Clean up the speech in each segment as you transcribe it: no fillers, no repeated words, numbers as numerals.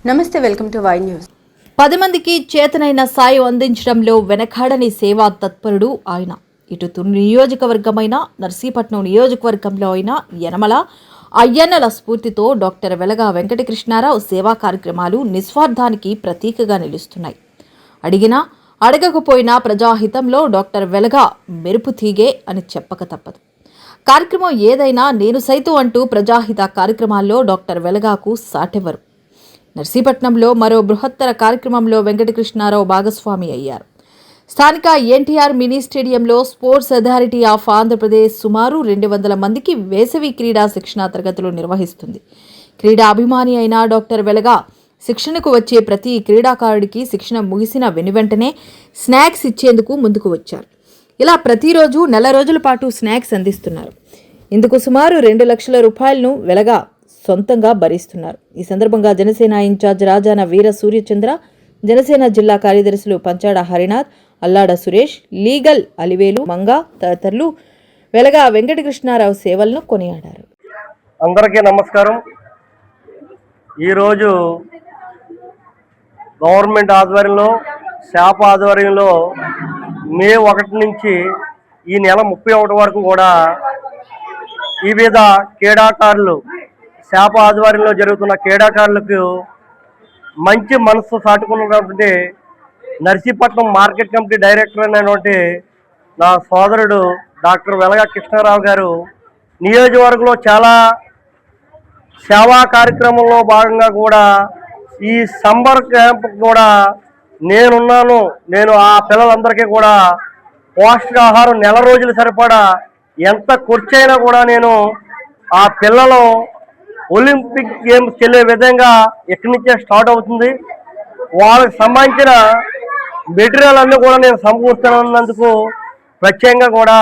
నమస్తే, welcome to Y news. 10 మందికి చేతనైన సాయం అందించడంలో వెనకాడని సేవా తత్పరుడు ఆయన. ఇటు తుని నియోజకవర్గమైన నర్సీపట్నం నియోజకవర్గంలో అయిన యనమల అయ్యన్నల స్ఫూర్తితో డాక్టర్ వెలగా వెంకటకృష్ణారావు సేవా కార్యక్రమాలు నిస్వార్థానికి ప్రతీకగా నిలుస్తున్నాయి. అడిగినా అడగకపోయినా ప్రజాహితంలో డాక్టర్ వెలగా మెరుపు తీగే అని చెప్పక తప్పదు. కార్యక్రమం ఏదైనా నేను సైతం అంటూ ప్రజాహిత కార్యక్రమాల్లో డాక్టర్ వెలగాకు సాటెవరు. నర్సీపట్నంలో మరో బృహత్తర కార్యక్రమంలో వెంకటకృష్ణారావు భాగస్వామి అయ్యారు. స్థానిక ఎన్టీఆర్ మినీ స్టేడియంలో స్పోర్ట్స్ అథారిటీ ఆఫ్ ఆంధ్రప్రదేశ్ సుమారు 200 మందికి వేసవి క్రీడా శిక్షణా తరగతులు నిర్వహిస్తుంది. క్రీడా అభిమాని అయిన డాక్టర్ వెలగా శిక్షణకు వచ్చే ప్రతి క్రీడాకారుడికి శిక్షణ ముగిసిన వెనువెంటనే స్నాక్స్ ఇచ్చేందుకు ముందుకు వచ్చారు. ఇలా ప్రతిరోజు నెల రోజుల పాటు స్నాక్స్ అందిస్తున్నారు. ఇందుకు సుమారు 2 లక్షల రూపాయలను వెలగా సొంతంగా భరిస్తున్నారు. ఈ సందర్భంగా జనసేన ఇన్ఛార్జ్ రాజాన వీర సూర్యచంద్ర, జనసేన జిల్లా కార్యదర్శులు పంచాడ హరినాథ్, అల్లాడ సురేష్, లీగల్ అలివేలు మంగా తదితరులు వెలగా వెంకటకృష్ణారావు సేవలను కొనియాడారు. అందరికీ నమస్కారం. ఈరోజు గవర్నమెంట్ ఆధ్వర్యంలో, శాప ఆధ్వర్యంలో మే 1 నుంచి ఈ నెల 31 వరకు కూడా వివిధ క్రీడాకారులు, శాప ఆధ్వర్యంలో జరుగుతున్న క్రీడాకారులకు మంచి మనసు సాటుకున్నటువంటి నర్సీపట్నం మార్కెట్ కమిటీ డైరెక్టర్ అయినటువంటి నా సోదరుడు డాక్టర్ వెలగా కృష్ణారావు గారు నియోజకవర్గంలో చాలా సేవా కార్యక్రమంలో భాగంగా కూడా ఈ సమ్మర్ క్యాంప్ కూడా నేను ఆ పిల్లలందరికీ కూడా పౌష్టికాహారం నెల రోజులు సరిపడా ఎంత ఖర్చైనా కూడా నేను ఆ పిల్లలు ఒలింపిక్ గేమ్స్ వెళ్ళే విధంగా ఎక్కడి నుంచే స్టార్ట్ అవుతుంది. వాళ్ళకి సంబంధించిన మెటీరియల్ అన్నీ కూడా నేను సమకూరుస్తున్నందుకు ప్రత్యేకంగా కూడా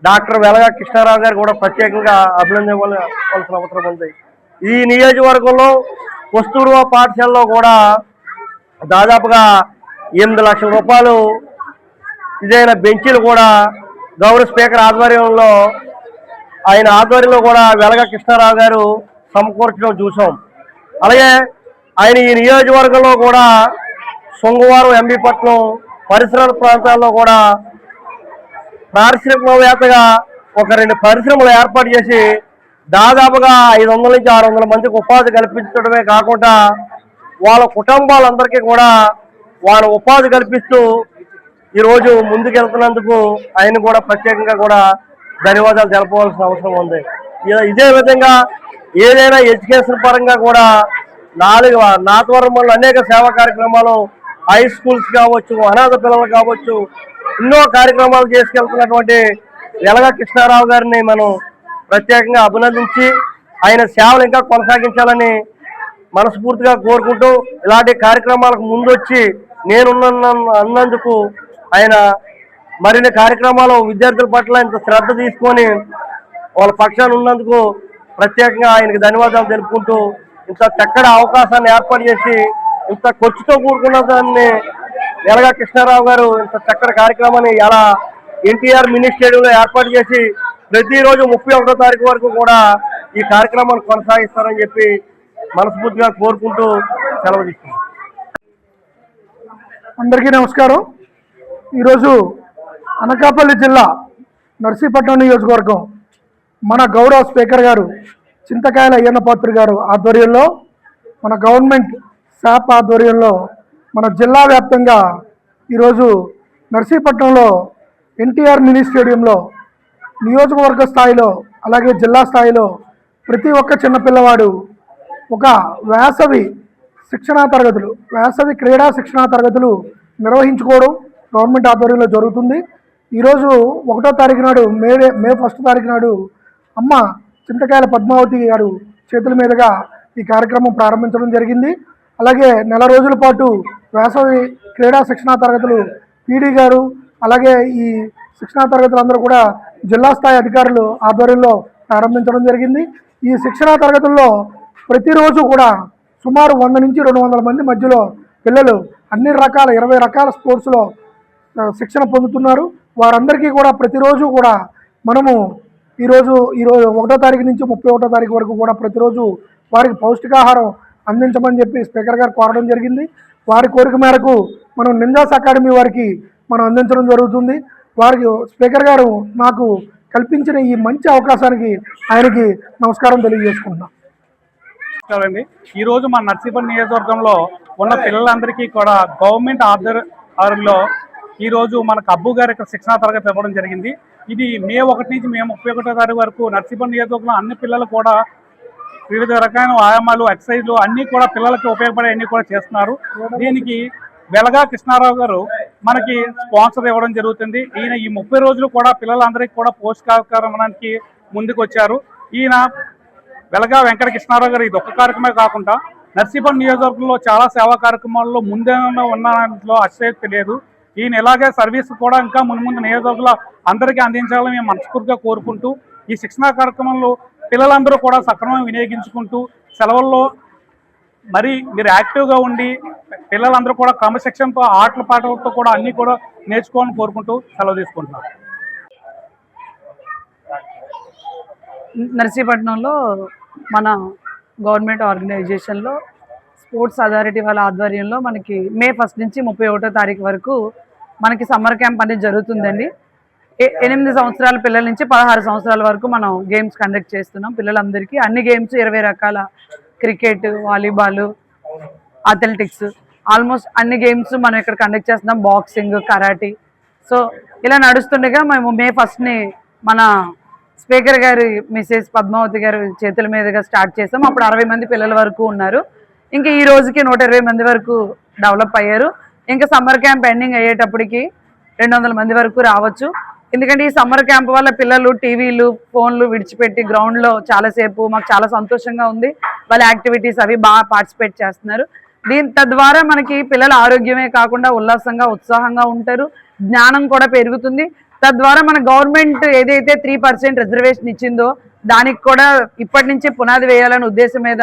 డాక్టర్ వెలగా కృష్ణారావు గారు కూడా ప్రత్యేకంగా అభినందించవలసిన అవసరం ఉంది. ఈ నియోజకవర్గంలో కస్తూర్బా పాఠశాలలో కూడా దాదాపుగా 8 లక్షల రూపాయలు ఇదైన బెంచీలు కూడా గౌరవ స్పీకర్ ఆధ్వర్యంలో కూడా వెలగా కృష్ణారావు గారు సమకూర్చడం చూసాం. అలాగే ఆయన ఈ నియోజకవర్గంలో కూడా సోమవారం ఎంబీపట్నం పరిసర ప్రాంతాల్లో కూడా పారిశ్రామికవేత్తగా ఒక 2 పరిశ్రమలు ఏర్పాటు చేసి దాదాపుగా 500 నుంచి 600 మందికి ఉపాధి కల్పించడమే కాకుండా వాళ్ళ కుటుంబాలందరికీ కూడా వాళ్ళ ఉపాధి కల్పిస్తూ ఈరోజు ముందుకెళ్తున్నందుకు ఆయన కూడా ప్రత్యేకంగా కూడా ధన్యవాదాలు తెలపవలసిన అవసరం ఉంది. ఇదే విధంగా ఏదైనా ఎడ్యుకేషన్ పరంగా కూడా నాతవరంలో అనేక సేవా కార్యక్రమాలు, హై స్కూల్స్ కావచ్చు, అనాథ పిల్లలు కావచ్చు, ఎన్నో కార్యక్రమాలు చేసుకెళ్తున్నటువంటి వెలగా కృష్ణారావు గారిని మనం ప్రత్యేకంగా అభినందించి ఆయన సేవలు ఇంకా కొనసాగించాలని మనస్ఫూర్తిగా కోరుకుంటూ ఇలాంటి కార్యక్రమాలకు ముందొచ్చి అన్నందుకు ఆయన మరిన్ని కార్యక్రమాలు విద్యార్థుల పట్ల ఇంత శ్రద్ధ తీసుకొని వాళ్ళ పక్షాన్ని ఉన్నందుకు ప్రత్యేకంగా ఆయనకు ధన్యవాదాలు తెలుపుకుంటూ ఇంత చక్కటి అవకాశాన్ని ఏర్పాటు చేసి ఇంత ఖర్చుతో కూడుకున్న దాన్ని వెలగా కృష్ణారావు గారు ఇంత చక్కటి కార్యక్రమాన్ని ఎలా ఎన్టీఆర్ మినీ స్టేడియంలో ఏర్పాటు చేసి ప్రతిరోజు 31వ తారీఖు వరకు కూడా ఈ కార్యక్రమాన్ని కొనసాగిస్తారని చెప్పి మనస్ఫూర్తిగా కోరుకుంటూ సెలవు తీసుకున్నాం. అందరికీ నమస్కారం. ఈరోజు అనకాపల్లి జిల్లా నర్సీపట్నం నియోజకవర్గం మన గౌరవ స్పీకర్ గారు చింతకాయల అయ్యన్న పాత్రి గారు ఆధ్వర్యంలో, మన గవర్నమెంట్ శాప్ ఆధ్వర్యంలో మన జిల్లా వ్యాప్తంగా ఈరోజు నర్సీపట్నంలో ఎన్టీఆర్ మినీ స్టేడియంలో నియోజకవర్గ స్థాయిలో అలాగే జిల్లా స్థాయిలో ప్రతి ఒక్క చిన్నపిల్లవాడు ఒక వేసవి క్రీడా శిక్షణా తరగతులు నిర్వహించుకోవడం గవర్నమెంట్ ఆధ్వర్యంలో జరుగుతుంది. ఈరోజు 1వ తారీఖు నాడు మే 1 తారీఖు నాడు అమ్మ చింతకాయల పద్మావతి గారు చేతుల మీదుగా ఈ కార్యక్రమం ప్రారంభించడం జరిగింది. అలాగే నెల రోజుల పాటు వేసవి క్రీడా శిక్షణా తరగతులు పీడీ గారు, అలాగే ఈ శిక్షణా తరగతులు అందరూ కూడా జిల్లా స్థాయి అధికారులు ఆధ్వర్యంలో ప్రారంభించడం జరిగింది. ఈ శిక్షణా తరగతుల్లో ప్రతిరోజు కూడా సుమారు 100 నుంచి 200 మంది మధ్యలో పిల్లలు అన్ని రకాల 20 రకాల స్పోర్ట్స్లో శిక్షణ పొందుతున్నారు. వారందరికీ కూడా ప్రతిరోజు కూడా మనము ఈరోజు 1వ తారీఖు నుంచి 31వ తారీఖు వరకు కూడా ప్రతిరోజు వారికి పౌష్టికాహారం అందించమని చెప్పి స్పీకర్ గారు కోరడం జరిగింది. వారి కోరిక మేరకు మనం నిందాస్ అకాడమీ వారికి మనం అందించడం జరుగుతుంది. వారికి స్పీకర్ గారు నాకు కల్పించిన ఈ మంచి అవకాశానికి ఆయనకి నమస్కారం తెలియజేసుకుంటున్నాం. అండి, ఈ రోజు మన నర్సీపట్నం నియోజకవర్గంలో ఉన్న పిల్లలందరికీ కూడా గవర్నమెంట్ ఆధ్వర్యంలో ఈ రోజు మనకు అబ్బు గారు ఇక్కడ శిక్షణా తరగతి ఇవ్వడం జరిగింది. ఇది మే 1 నుంచి మే 31 తారీఖు వరకు నర్సీపట్నం నియోజకవర్గంలో అన్ని పిల్లలు కూడా వివిధ రకాల వ్యాయామాలు, ఎక్సర్సైజ్లు అన్నీ కూడా పిల్లలకి ఉపయోగపడే అన్ని కూడా చేస్తున్నారు. దీనికి వెలగా కృష్ణారావు గారు మనకి స్పాన్సర్ ఇవ్వడం జరుగుతుంది. ఈయన ఈ 30 రోజులు కూడా పిల్లలందరికీ కూడా పోషకాహారానికి ముందుకు వచ్చారు. ఈయన వెలగా వెంకట కృష్ణారావు గారు ఇది ఒక్క కార్యక్రమే కాకుండా నర్సీపట్నం నియోజకవర్గంలో చాలా సేవా కార్యక్రమాల్లో ముందే ఉన్న దాంట్లో అతిశయోక్తి లేదు. ఈయన ఇలాగే సర్వీస్ కూడా ఇంకా ముందు నియోజకవర్గంలో అందరికీ అందించాలని మేము మనస్ఫూర్తిగా కోరుకుంటూ ఈ శిక్షణా కార్యక్రమంలో పిల్లలందరూ కూడా సక్రమంగా వినియోగించుకుంటూ సెలవుల్లో మరి మీరు యాక్టివ్గా ఉండి పిల్లలందరూ కూడా క్రమశిక్షణతో ఆటల పాటలతో కూడా అన్నీ కూడా నేర్చుకోవాలని కోరుకుంటూ సెలవు తీసుకుంటున్నారు. నర్సీపట్నంలో మన గవర్నమెంట్ ఆర్గనైజేషన్లో స్పోర్ట్స్ అథారిటీ వాళ్ళ ఆధ్వర్యంలో మనకి మే 1 నుంచి 31 తారీఖు వరకు మనకి సమ్మర్ క్యాంప్ అనేది జరుగుతుందండి. 8 సంవత్సరాల పిల్లల నుంచి 16 సంవత్సరాల వరకు మనం గేమ్స్ కండక్ట్ చేస్తున్నాం. పిల్లలందరికీ అన్ని గేమ్స్ 20 రకాల క్రికెట్, వాలీబాల్, అథ్లెటిక్స్ ఆల్మోస్ట్ అన్ని గేమ్స్ మనం ఇక్కడ కండక్ట్ చేస్తున్నాం. Boxing, karate. సో ఇలా నడుస్తుండగా మేము మే 1ని మన స్పీకర్ గారి మిసెస్ పద్మావతి గారి చేతుల మీదుగా స్టార్ట్ చేసాం. అప్పుడు 60 మంది పిల్లల వరకు ఉన్నారు. ఇంకా ఈ రోజుకి 120 మంది వరకు డెవలప్ అయ్యారు. ఇంకా సమ్మర్ క్యాంప్ ఎండింగ్ అయ్యేటప్పటికి 200 మంది వరకు రావచ్చు. ఎందుకంటే ఈ సమ్మర్ క్యాంప్ వల్ల పిల్లలు టీవీలు, ఫోన్లు విడిచిపెట్టి గ్రౌండ్లో చాలాసేపు మాకు చాలా సంతోషంగా ఉంది. వాళ్ళ యాక్టివిటీస్ అవి బాగా పార్టిసిపేట్ చేస్తున్నారు. తద్వారా మనకి పిల్లల ఆరోగ్యమే కాకుండా ఉల్లాసంగా, ఉత్సాహంగా ఉంటారు. జ్ఞానం కూడా పెరుగుతుంది. తద్వారా మన గవర్నమెంట్ ఏదైతే 3% రిజర్వేషన్ ఇచ్చిందో దానికి కూడా ఇప్పటి నుంచి పునాది వేయాలనే ఉద్దేశం మీద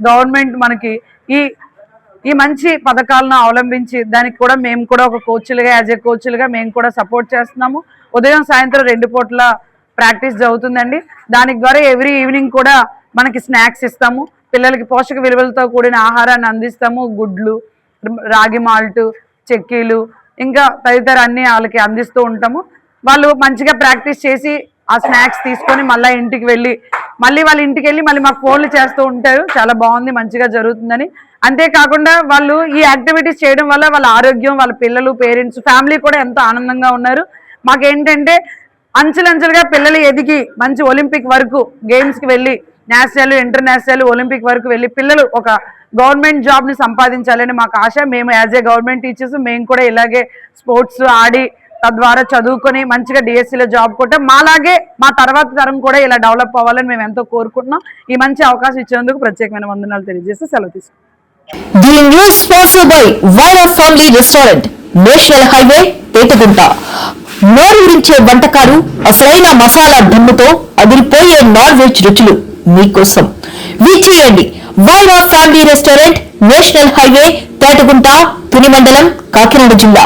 గవర్నమెంట్ మనకి ఈ మంచి పథకాలను అవలంబించి దానికి కూడా మేము కూడా ఒక కోచ్లుగా, యాజ్ ఏ కోచ్లుగా మేము కూడా సపోర్ట్ చేస్తున్నాము. ఉదయం సాయంత్రం 2 పూట్ల ప్రాక్టీస్ జరుగుతుందండి. దానికి ద్వారా ఎవ్రీ ఈవినింగ్ కూడా మనకి స్నాక్స్ ఇస్తాము. పిల్లలకి పోషక విలువలతో కూడిన ఆహారాన్ని అందిస్తాము. గుడ్లు, రాగి మాల్ట్, చెక్కీలు ఇంకా తదితర అన్ని వాళ్ళకి అందిస్తూ ఉంటాము. వాళ్ళు మంచిగా ప్రాక్టీస్ చేసి ఆ స్నాక్స్ తీసుకొని మళ్ళీ ఇంటికి వెళ్ళి మళ్ళీ మాకు ఫోన్లు చేస్తూ ఉంటారు. చాలా బాగుంది, మంచిగా జరుగుతుందని. అంతేకాకుండా వాళ్ళు ఈ యాక్టివిటీస్ చేయడం వల్ల వాళ్ళ ఆరోగ్యం, వాళ్ళ పిల్లలు, పేరెంట్స్, ఫ్యామిలీ కూడా ఎంతో ఆనందంగా ఉన్నారు. మాకేంటంటే అంచెలంచెలుగా పిల్లలు ఎదిగి మంచి ఒలింపిక్ వరకు గేమ్స్కి వెళ్ళి నేషనల్, ఇంటర్నేషనల్, ఒలింపిక్ వరకు వెళ్ళి పిల్లలు ఒక గవర్నమెంట్ జాబ్ని సంపాదించాలని మాకు ఆశ. మేము యాజ్ ఏ గవర్నమెంట్ టీచర్స్ మేము కూడా ఇలాగే స్పోర్ట్స్ ఆడి తద్వారా చదువుకొని మంచిగా డిఎస్సీలో జాబ్ కొట్టే మాలాగే మా తర్వాత తరం కూడా ఇలా డెవలప్ అవ్వాలని మేము ఎంతో కోరుకుంటున్నాం. ఈ మంచి అవకాశం ఇచ్చేందుకు ప్రత్యేకమైన వందనాలు తెలియజేసి సెలవు తీసుకుంటాం. The news sponsored by Vyra family restaurant, national highway, Petagunta. నోరూరించే వంటకాలు, అసలైన మసాలా దమ్ముతో అదిరిపోయే నాన్ వెజ్ రుచులు మీకోసం. విచ్చేయండి Vyra family restaurant, national highway, Petagunta, Tuni మండలం, కాకినాడ జిల్లా.